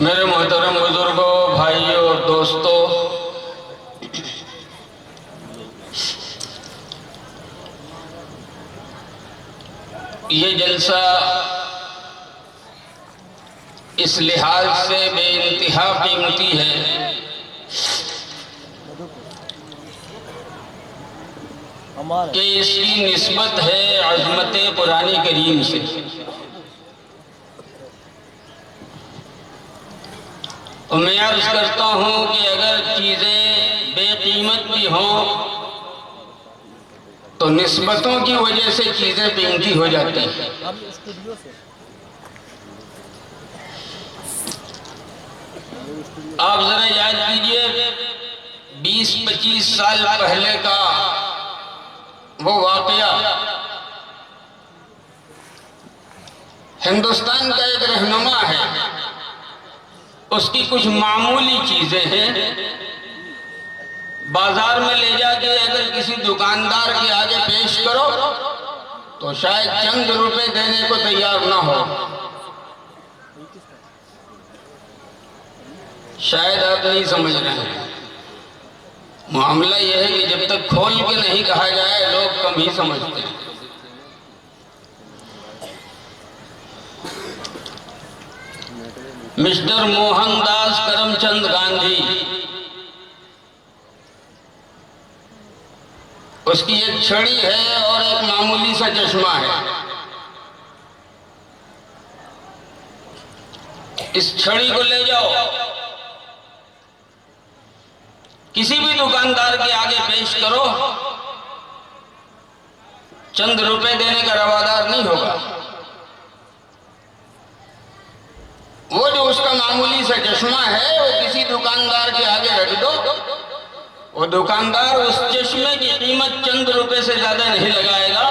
मेरे मोहतरम बुजुर्गों, भाइयों और दोस्तों, ये जलसा इस लिहाज से बेइंतहा कीमती है कि इसकी निस्बत है अज़मत कुरान करीम से। और मैं अर्ज करता हूँ कि अगर चीज़ें बेकीमत भी हों तो निस्बतों की वजह से चीज़ें कीमती हो जाती हैं। आप ज़रा याद कीजिए 20-25 साल पहले का वो वाक़या। हिंदुस्तान का एक रहनुमा है, उसकी कुछ मामूली चीजें हैं, बाजार में ले जाके अगर किसी दुकानदार के आगे पेश करो तो शायद चंद रुपए देने को तैयार ना हो। शायद आप नहीं समझ रहे हैं। मामला यह है कि जब तक खोल के नहीं कहा जाए लोग कम ही समझते हैं। मिस्टर मोहनदास करमचंद गांधी, उसकी एक छड़ी है और एक मामूली सा चश्मा है। इस छड़ी को ले जाओ, किसी भी दुकानदार के आगे पेश करो, चंद रुपए देने का रवादार नहीं होगा। वो जो उसका मामूली सा चश्मा है वो किसी दुकानदार के आगे रख दो, वो दुकानदार उस चश्मे की कीमत चंद रुपए से ज्यादा नहीं लगाएगा,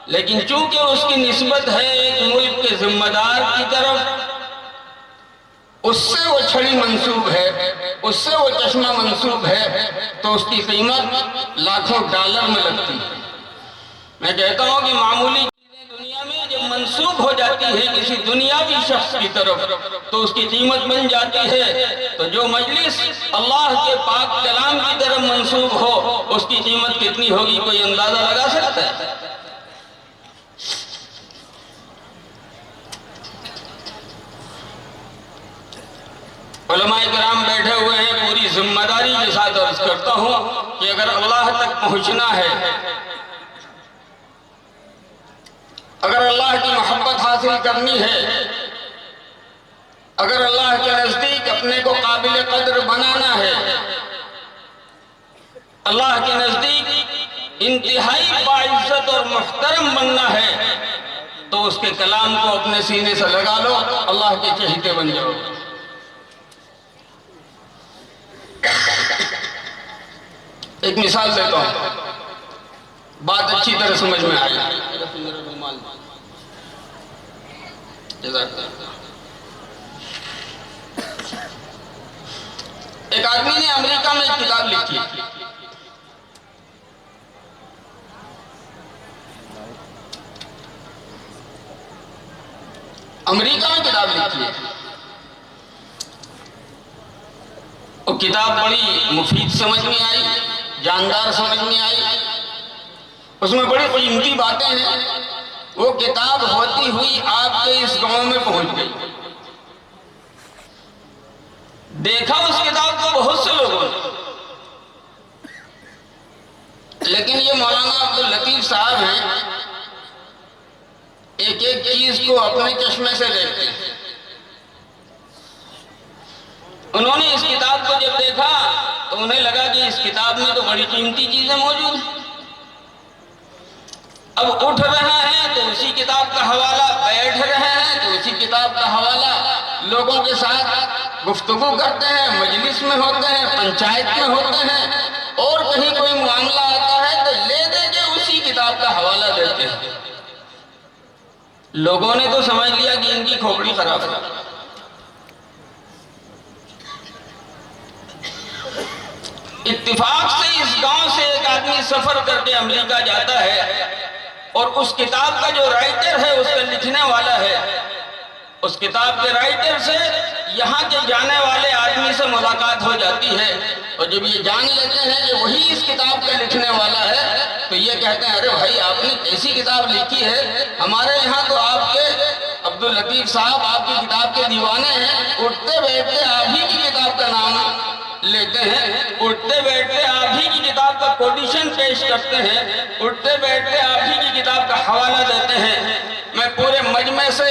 लेकिन चूंकि उसकी निस्बत है एक मुल्क के जिम्मेदार की तरफ, उससे वो छड़ी मंसूब है, उससे वो चश्मा मंसूब है, तो उसकी कीमत लाखों डॉलर में लगती है। मैं कहता हूं कि मामूली चीजें दुनिया में जब मंसूब हो जाती है किसी दुनियावी शख्स की तरफ तो उसकी कीमत बन जाती है। तो जो मजलिस अल्लाह के पाक कलाम की तरफ मंसूब हो उसकी कीमत कितनी होगी कोई अंदाजा लगा सकता है? उलमाए किराम बैठे हुए हैं, पूरी जिम्मेदारी के साथ अर्ज करता हूं कि अगर अल्लाह तक पहुंचना है, अगर अल्लाह की मोहब्बत हासिल करनी है, अगर अल्लाह के नजदीक अपने को काबिल कदर बनाना है, अल्लाह के नजदीक इंतहाई बाइज्जत और मुहतरम बनना है, तो उसके कलाम को अपने सीने से लगा लो, अल्लाह के चहेते बन जाओ। एक मिसाल देता हूं, बात अच्छी तरह समझ में आई। एक आदमी ने अमेरिका में एक किताब लिखी, अमेरिका में किताब लिखी है। वो किताब बड़ी मुफीद समझ में आई, जानदार समझ में आई, उसमें बड़ी कीमती बातें हैं। वो किताब होती हुई आपके इस गांव में पहुंच गई। देखा उस किताब को बहुत से लोगों ने, लेकिन ये मौलाना अब्दुल लतीफ साहब हैं, एक एक चीज को अपने चश्मे से देखते हैं। उन्होंने इस किताब को जब देखा तो उन्हें लगा कि इस किताब में तो बड़ी कीमती चीजें मौजूद हैं। अब उठ रहे हैं तो उसी किताब का हवाला, बैठ रहे हैं तो उसी किताब का हवाला, लोगों के साथ गुफ्तगू करते हैं, मजलिस में होते हैं, पंचायत में होते हैं, और कहीं कोई मामला आता है तो ले दे के उसी किताब का हवाला देते हैं। लोगों ने तो समझ लिया कि इनकी खोपड़ी खराब है। इत्तेफाक से इस गांव से एक आदमी सफर करके अमेरिका जाता है और उस किताब का जो राइटर है, उसका लिखने वाला है, उस किताब के राइटर से यहाँ के जाने वाले आदमी से मुलाकात हो जाती है। और जब ये जान लेते हैं कि वही इस किताब का लिखने वाला है, तो ये कहते हैं, अरे भाई आपने कैसी किताब लिखी है, हमारे यहाँ तो आपके अब्दुल लतीफ साहब आपकी किताब के दीवाने हैं, उठते बैठते आप ही की किताब का नाम लेते हैं, उठते बैठते आप ही की किताब का कोटेशन पेश करते हैं, उठते बैठते आप ही की किताब का हवाला देते हैं। मैं पूरे मजमे से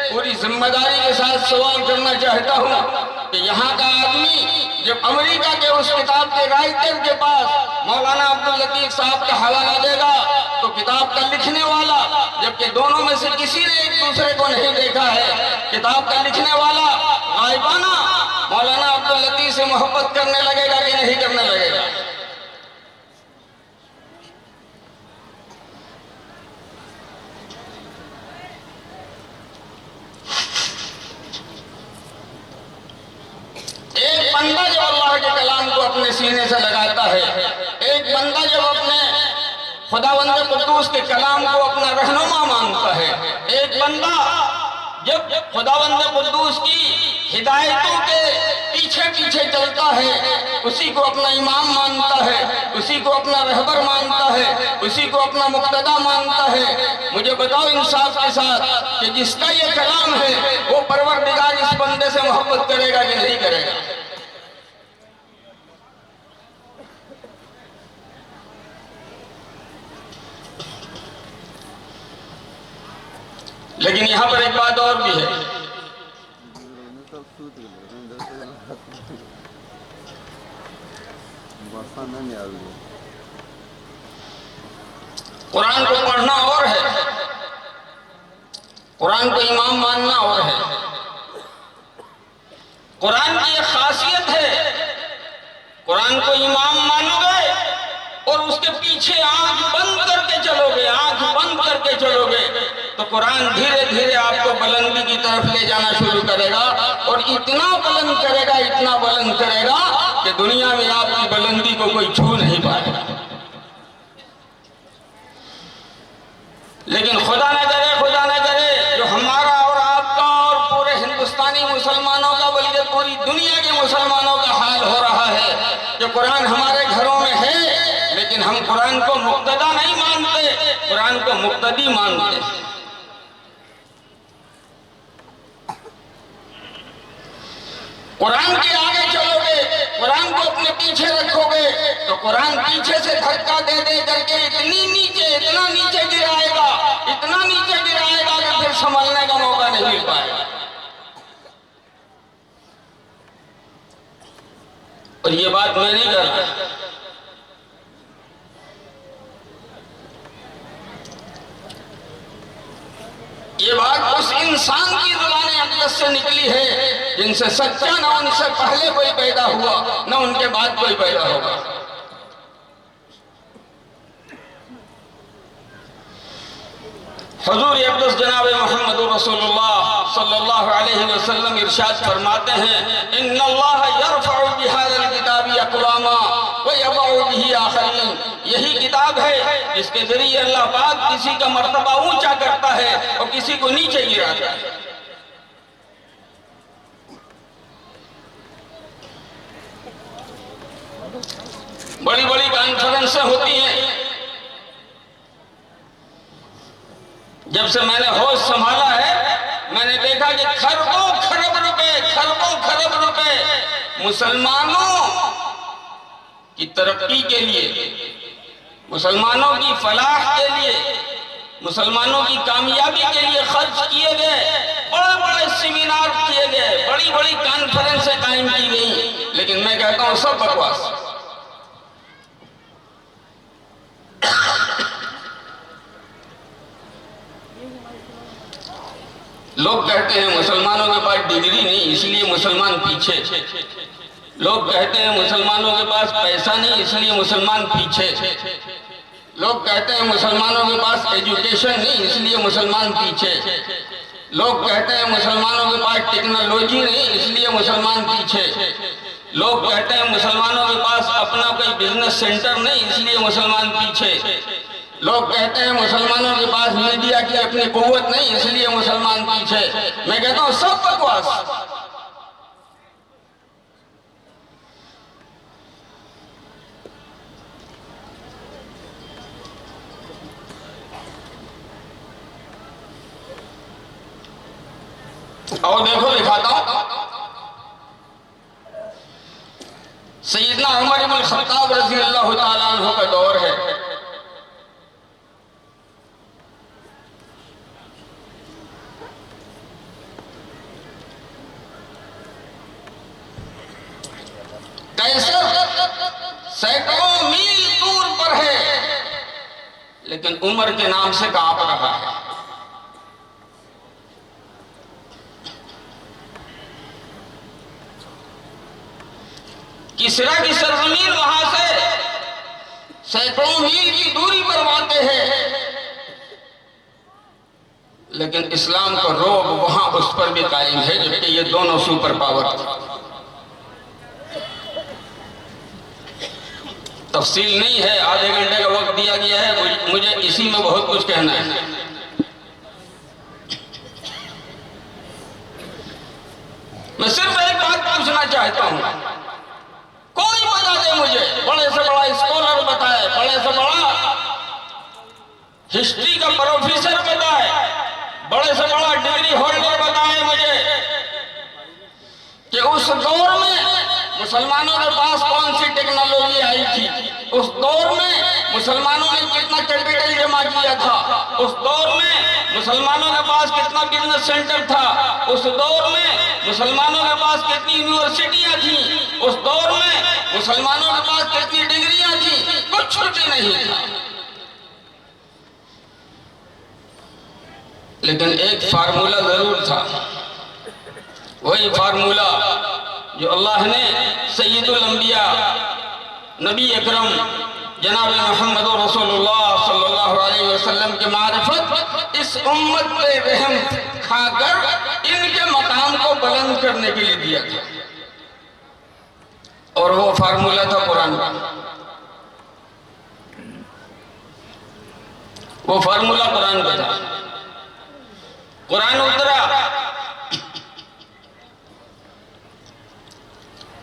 पूरी जिम्मेदारी के साथ सवाल करना चाहता हूँ कि यहाँ का आदमी जब अमेरिका के उस किताब के राइटर के पास मौलाना अब्दुल लतीफ साहब का हवाला देगा, तो किताब का लिखने वाला, जबकि दोनों में से किसी ने एक दूसरे को नहीं देखा है, किताब का लिखने वाला गायबाना मौलाना अब्दुल लतीफ से मोहब्बत करने लगेगा कि नहीं करने लगेगा? एक बंदा जब अल्लाह के कलाम को अपने सीने से लगाता है, एक बंदा जब अपने खुदावंद कुद्दूस के कलाम को अपना रहनुमा मानता है, एक बंदा जब खुदावंद कुद्दूस की हिदायतों के पीछे पीछे चलता है, उसी को अपना इमाम मानता है, उसी को अपना रहबर मानता है, उसी को अपना मुक्तदा मानता है, मुझे बताओ इंसाफ के साथ कि जिसका ये कलाम है वो परवरदिगार इस बंदे से मोहब्बत करेगा कि नहीं करेगा? लेकिन यहां पर एक बात और भी है, कुरान को पढ़ना और है, कुरान को इमाम मानना और है। कुरान की एक खासियत है, कुरान को इमाम मानोगे और उसके पीछे आंख बंद करके चलोगे, आंख बंद करके चलोगे, तो कुरान धीरे धीरे आपको बुलंदी की तरफ ले जाना शुरू करेगा, और इतना बुलंद करेगा, इतना बुलंद करेगा कि दुनिया में आपकी बुलंदी को कोई छू नहीं पाएगा। लेकिन खुदा न करे जो हमारा और आपका और पूरे हिंदुस्तानी मुसलमानों का, बल्कि पूरी दुनिया के मुसलमानों का हाल हो रहा है कि कुरान हमारे घरों में है, लेकिन हम कुरान को मुक्तदा नहीं मानते, कुरान को मुक्तदी मानते। कुरान के आगे चलोगे, कुरान को अपने पीछे रखोगे तो कुरान पीछे से धक्का दे दे करके इतना नीचे गिराएगा, इतना नीचे गिराएगा कि फिर संभलने का मौका नहीं मिल पाएगा। और ये बात मैं नहीं कर रहा, ये बात उस इंसान की ज़ुबान अक़दस से निकली है जिनसे सच्चा न उनसे पहले कोई पैदा हुआ न उनके बाद कोई पैदा होगा। हुज़ूर अक़दस जनाब मोहम्मद रसूलुल्लाह सल्लल्लाहु अलैहि वसल्लम इरशाद फरमाते हैं, इन्नल्लाह यरफ़उ बिहाज़ल किताबि अक़वामा व यज़उ बिही आख़रीन। यही किताब है जिसके जरिए अल्लाह पाक किसी का मर्तबा ऊंचा करता है और किसी को नीचे गिराता है। बड़ी बड़ी कॉन्फ्रेंसें होती हैं। जब से मैंने होश संभाला है मैंने देखा कि खरबों खरब रुपए मुसलमानों की तरक्की के लिए, मुसलमानों की फलाह के लिए, मुसलमानों की कामयाबी के लिए खर्च किए गए। बड़े बड़े सेमिनार किए गए, बड़ी बड़ी कॉन्फ्रेंसें कायम की गई, लेकिन मैं कहता हूं सब बकवास। लोग कहते हैं मुसलमानों के पास डिग्री नहीं इसलिए मुसलमान पीछे, लोग कहते हैं मुसलमानों के पास पैसा नहीं इसलिए मुसलमान पीछे, लोग कहते हैं मुसलमानों के पास एजुकेशन नहीं इसलिए मुसलमान पीछे, लोग कहते हैं मुसलमानों के पास टेक्नोलॉजी नहीं इसलिए मुसलमान पीछे, लोग कहते हैं मुसलमानों के पास अपना कोई बिजनेस सेंटर नहीं इसलिए मुसलमान पीछे, लोग कहते हैं मुसलमानों के पास मीडिया की अपनी कुव्वत नहीं इसलिए मुसलमान पीछे। मैं कहता हूं सब बकवास। और देखो दिखाता हूं, सैयदना उमर इब्न खत्ताब रज़ी अल्लाह तआला अन्हु का दौर है। सैकड़ों मील दूर पर है लेकिन उमर के नाम से कांप रहा है। किसरा की सरजमीन वहां से सैकड़ों मील की दूरी पर वाक़ है, लेकिन इस्लाम का रोब वहां उस पर भी कायम है, जबकि ये दोनों सुपर पावर थे। तफसील नहीं है, आधे घंटे का वक्त दिया गया है, मुझे इसी में बहुत कुछ कहना है। मैं सिर्फ एक बात पूछना चाहता हूं, कोई बता दे मुझे, बड़े से बड़ा स्कॉलर बताए, बड़े से बड़ा हिस्ट्री का प्रोफेसर बताए, बड़े से बड़ा डिग्री होल्डर बताए मुझे कि उस दौर में मुसलमानों के पास कौन सी टेक्नोलॉजी आई थी, उस दौर में मुसलमानों ने कितना कैपिटल जमा किया था, उस दौर में मुसलमानों के पास कितना बिजनेस सेंटर था, उस दौर में मुसलमानों के पास कितनी यूनिवर्सिटियां थी, उस दौर में मुसलमानों के पास कितनी डिग्रियां थी, कुछ भी नहीं था। लेकिन एक फार्मूला जरूर था, वही फार्मूला जो अल्लाह ने सैयदुल अंबिया नबी अकरम जनाब मोहम्मद रसूलुल्लाह सल्लल्लाहु अलैहि वसल्लम के मारिफत इस उम्मत पे रहम खाकर इनके मकाम को बुलंद करने के लिए दिया था, और वो फार्मूला था कुरान का। वो फार्मूला कुरान का था। कुरान उतरा,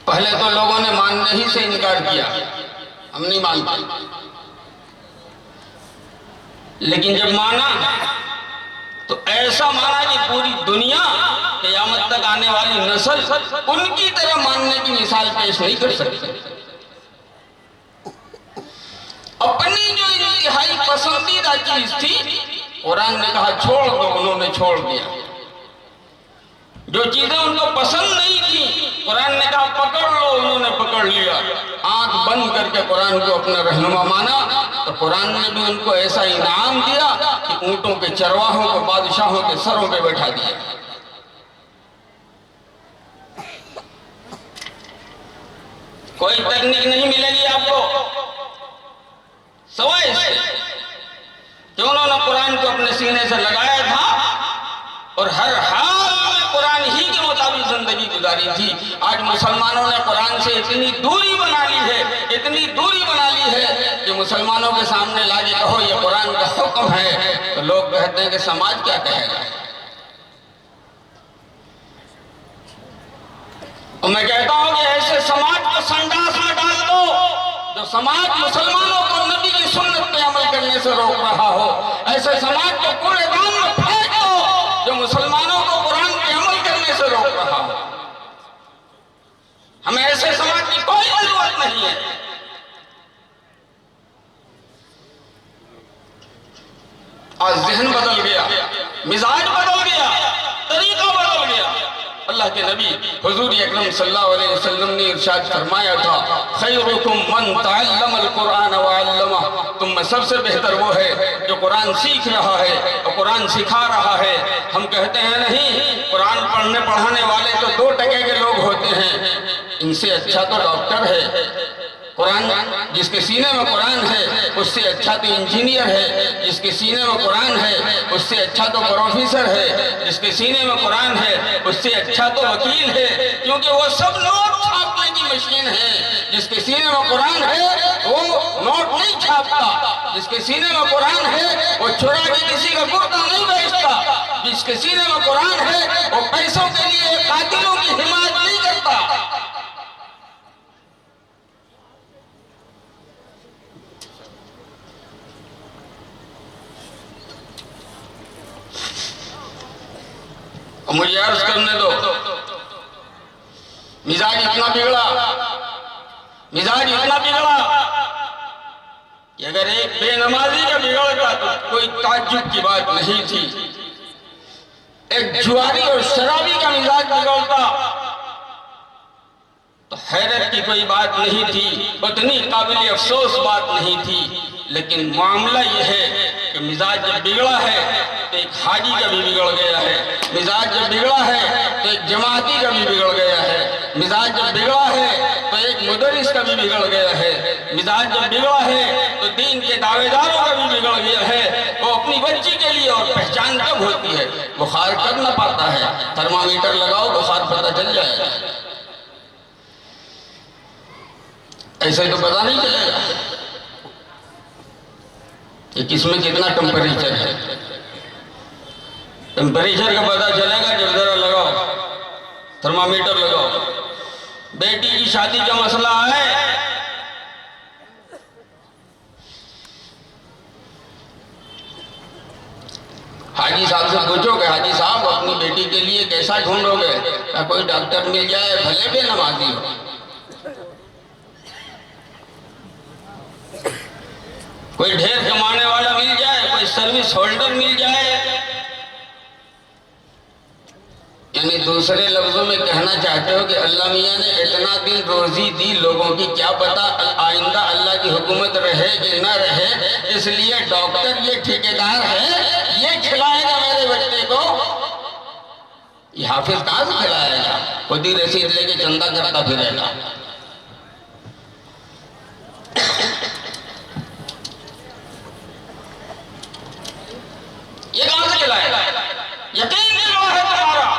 पहले तो लोगों ने मानने ही से इनकार किया, हम नहीं मानते, लेकिन जब माना तो ऐसा माना कि पूरी दुनिया क़यामत तक आने वाली नस्ल उनकी तरह मानने की मिसाल पेश नहीं कर सकती। अपनी जो इंतहाई पसंदीदा चीज थी, कुरान ने कहा छोड़ दो, उन्होंने छोड़ दिया। जो चीजें उनको पसंद नहीं थी, कुरान ने कहा पकड़ लो, उन्होंने पकड़ लिया। आंख बंद करके कुरान को अपना रहनुमा माना, तो कुरान ने भी उनको ऐसा इनाम दिया कि ऊंटों के चरवाहों को बादशाहों के सरों पे बैठा दिया। कोई तकनीक नहीं मिलेगी आपको सवाए इससे कि उन्होंने कुरान को अपने सीने से लगाया था और हर हाल में कुरान ही के मुताबिक जिंदगी गुजारी थी। आज मुसलमानों ने कुरान से इतनी दूरी बना ली है, इतनी दूरी बना ली है कि मुसलमानों के सामने लाके कहो ये कुरान का हुक्म है तो लोग कहते हैं कि समाज क्या कहेगा। और मैं कहता हूं कि ऐसे समाज को संडास में डाल दो जो समाज मुसलमानों को नबी की सुन्नत पे अमल करने से रोक रहा हो। ऐसे समाज को कूड़ेदान में फेंक दो जो मुसलमानों को कुरान पे अमल करने से रोक रहा हो। हमें ऐसे समाज की कोई जरूरत नहीं है। आज ज़हन बदल गया, मिजाज बदल गया, तरीका बदल गया। अल्लाह के नबी हुजूर अकरम सल्लल्लाहु अलैहि वसल्लम ने इरशाद फरमाया था, खैरुकुम मन तअल्लमल कुरान व अल्लमा, तुम में सबसे बेहतर वो है जो कुरान सीख रहा है और कुरान सिखा रहा है। हम कहते हैं नहीं, कुरान पढ़ने पढ़ाने वाले तो 2% के लोग होते हैं, इनसे अच्छा तो डॉक्टर है। कुरान जिसके सीने में कुरान है उससे अच्छा तो इंजीनियर है, जिसके सीने में कुरान है उससे अच्छा तो प्रोफेसर है, जिसके सीने में कुरान है उससे अच्छा तो वकील है, क्योंकि वो सब नोट छापने की मशीन है। जिसके सीने में कुरान है वो नोट नहीं छापता, जिसके सीने में कुरान है वो चुरा के किसी का कुर्ता नहीं बेचता, जिसके सीने में कुरान है वो पैसों के लिए कातिलों की हिमायत नहीं करता। मुझे अर्ज करने दो, मिजाज इतना बिगड़ा, मिजाज इतना बिगड़ा कि अगर एक बेनमाजी का बिगड़ता तो कोई ताज्जुब की बात नहीं थी। एक जुआरी और शराबी का मिजाज बिगड़ता तो हैरत की कोई बात नहीं थी, उतनी काबिल अफसोस बात नहीं थी। लेकिन मामला यह है कि मिजाज जब बिगड़ा है तो एक हाजी का भी बिगड़ गया है, मिजाज जब बिगड़ा है तो एक जमाती का भी बिगड़ गया है, मिजाज जब बिगड़ा है तो एक मुदरिस का भी बिगड़ गया है, मिजाज जब बिगड़ा है तो दीन के दावेदारों का भी बिगड़ गया है। वो अपनी बच्ची के लिए और पहचान कब होती है, बुखार कब न पाता है, थर्मामीटर लगाओ बुखार पता चल जाएगा, ऐसे तो पता नहीं चलेगा कि किसमें कितना टेम्परेचर है। टेम्परेचर का पता चलेगा जब जरा लगाओ थर्मामीटर लगाओ। बेटी की शादी का मसला है, हाजी साहब से पूछोगे हाजी साहब अपनी बेटी के लिए कैसा ढूंढोगे, क्या कोई डॉक्टर मिल जाए भले भी नमाजी हो, कोई ढेर कमाने वाला मिल जाए, कोई सर्विस होल्डर मिल जाए। यानी दूसरे लफ्जों में कहना चाहते हो कि अल्लाह मियाँ ने इतना दिन रोजी दी लोगों की, क्या पता आइंदा अल्लाह की हुकूमत रहे कि न रहे, इसलिए डॉक्टर ये ठेकेदार है, ये खिलाएगा मेरे बच्चे को। ये हाफिज कहाँ से खिलाएगा, खुद ही रसीद लेके चंदा करता फिरेगा। ये कहां से खिलाएगा? यकीन बिगड़ा है तुम्हारा,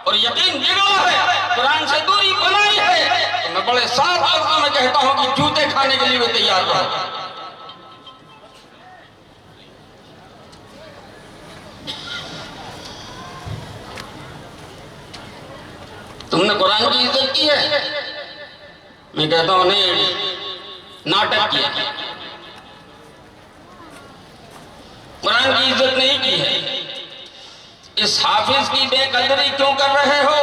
और यकीन बिगड़ा है, कुरान से दूरी बनाई है, तो मैं बड़े साफ लफ्जों में कहता हूं कि जूते खाने के लिए भी तैयार रहो। तुमने कुरान की इज्जत की है? मैं कहता हूं नहीं, नाटक किया, कुरान की इज्जत नहीं की है। इस हाफिज की बेकदरी क्यों कर रहे हो?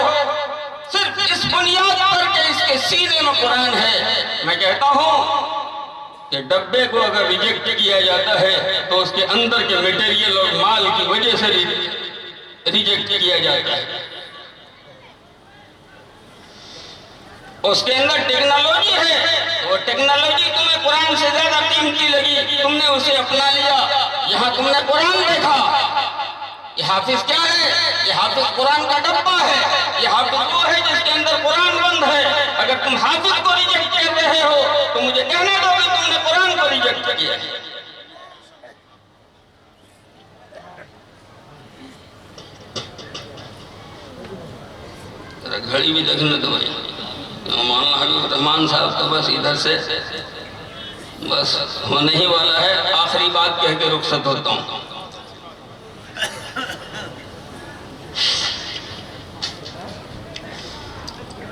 सिर्फ इस बुनियाद पर के इसके सीने में कुरान है। मैं कहता हूं कि डब्बे को अगर रिजेक्ट किया जाता है तो उसके अंदर के मटेरियल और माल की वजह से रिजेक्ट किया जाता है। उसके अंदर टेक्नोलॉजी है, वो टेक्नोलॉजी तुम्हें कुरान से ज्यादा कीमती लगी, तुमने उसे अपना लिया। यहाँ तुमने कुरान देखा, ये हाफिज क्या है? ये हाफिज कुरान का डब्बा है। ये हाफिज वो है जिसके अंदर कुरान बंद है। अगर तुम हाफिज को रिजेक्ट कर रहे हो तो मुझे कहने दो कि तुमने कुरान को रिजेक्ट किया। घड़ी भी देखने दो भाई। मौलाना हबीब रहमान साहब तो बस इधर से बस होने ही वाला है। आखिरी बात कह के रुखसत होता हूँ।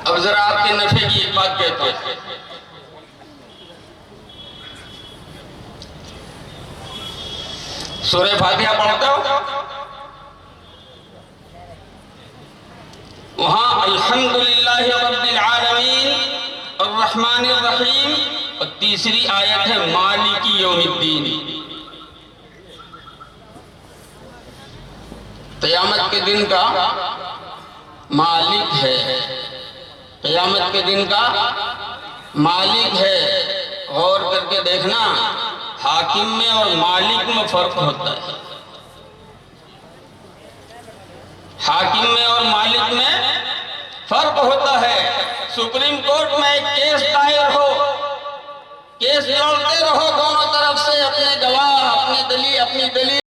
अब जरा आपके नफे की एक बात कहता हूं। सूरह फातिहा पढ़ते हो, वहां अल्हम्दुलिल्लाहि रब्बिल आलमीन अर्रहमानिर रहीम और तीसरी आयत है मालिकी यौमिद्दीन। क़यामत के दिन का मालिक है, क़यामत के दिन का मालिक है। गौर करके देखना, हाकिम में और मालिक में फर्क होता है। हाकिम में और मालिक में फर्क होता है। सुप्रीम कोर्ट में एक केस दायर हो, केस लड़ते रहो दोनों तरफ से, अपने गवाह, अपनी दलील